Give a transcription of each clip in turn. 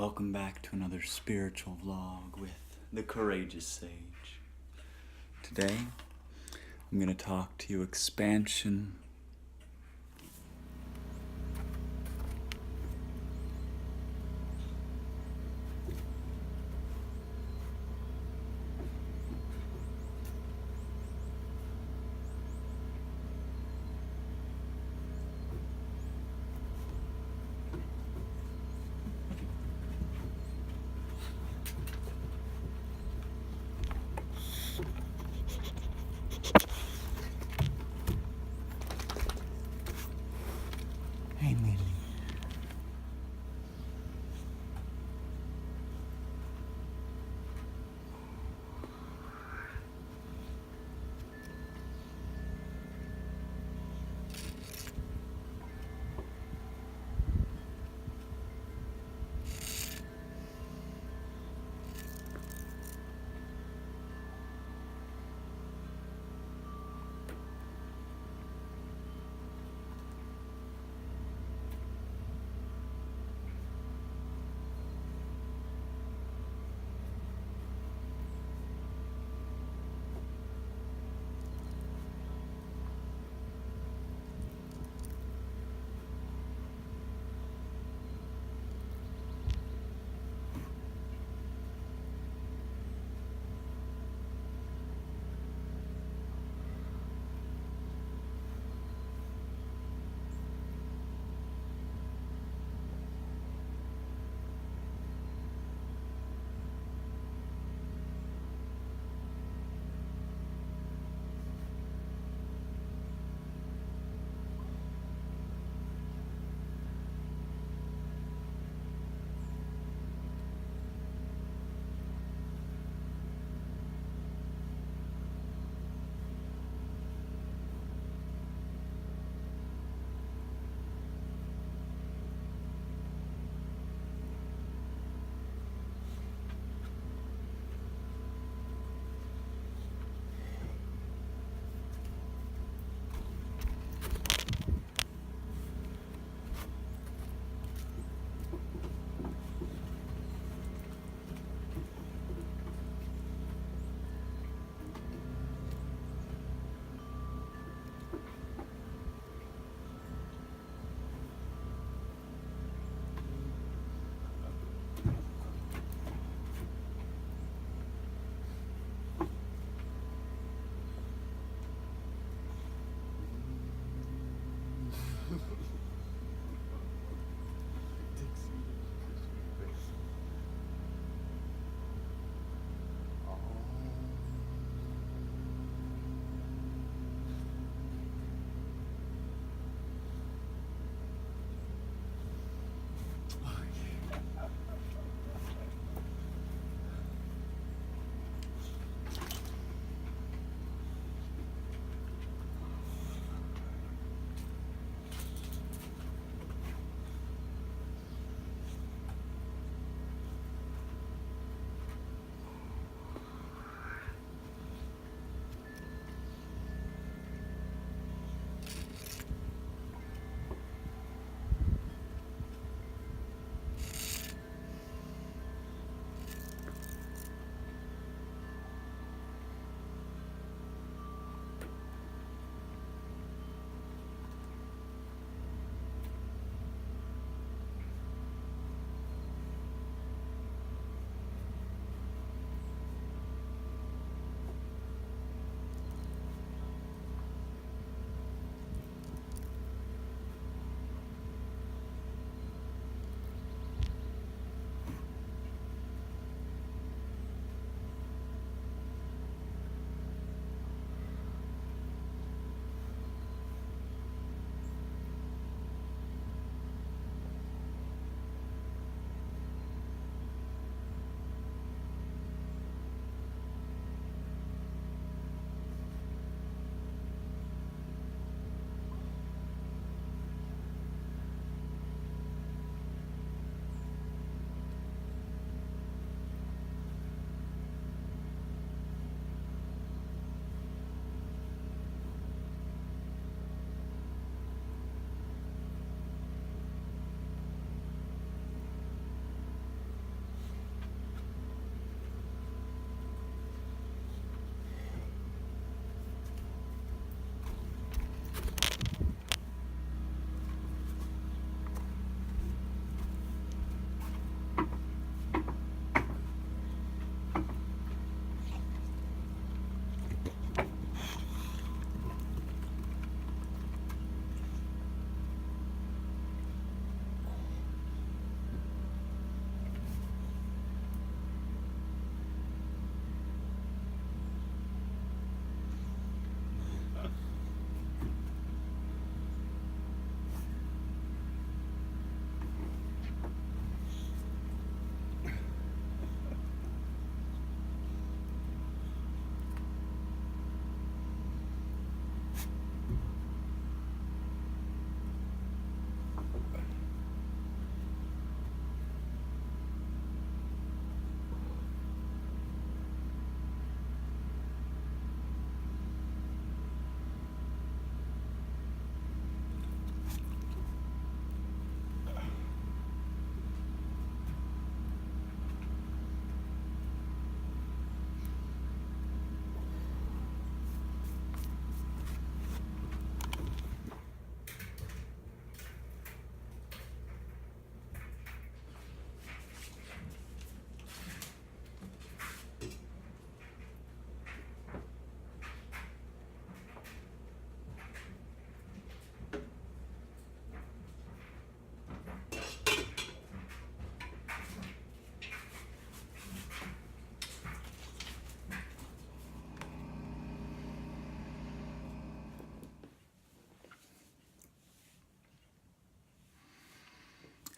Welcome back to another spiritual vlog with the Courageous Sage. Today, I'm going to talk to you expansion.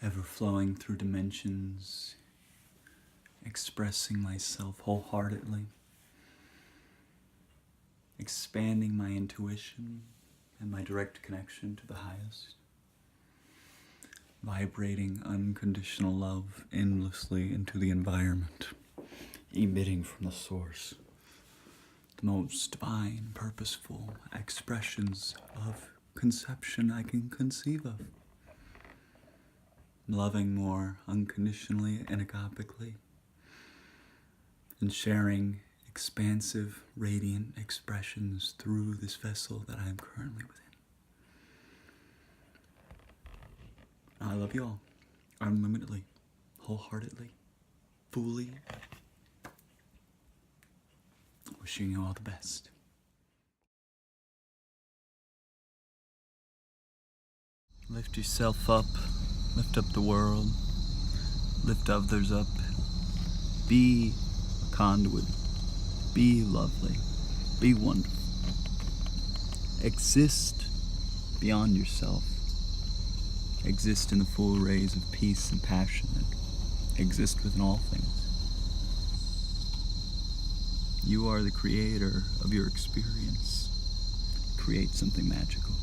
ever flowing through dimensions, expressing myself wholeheartedly, expanding my intuition and my direct connection to the highest, vibrating unconditional love endlessly into the environment, emitting from the source the most divine, purposeful expressions of conception I can conceive of. Loving more unconditionally and agapically, and sharing expansive, radiant expressions through this vessel that I am currently within. I love you all, unlimitedly, wholeheartedly, fully. Wishing you all the best. Lift yourself up, lift up the world, lift others up. Be a conduit, be lovely, be wonderful. Exist beyond yourself. Exist in the full rays of peace and passion that exist within all things. You are the creator of your experience. Create something magical.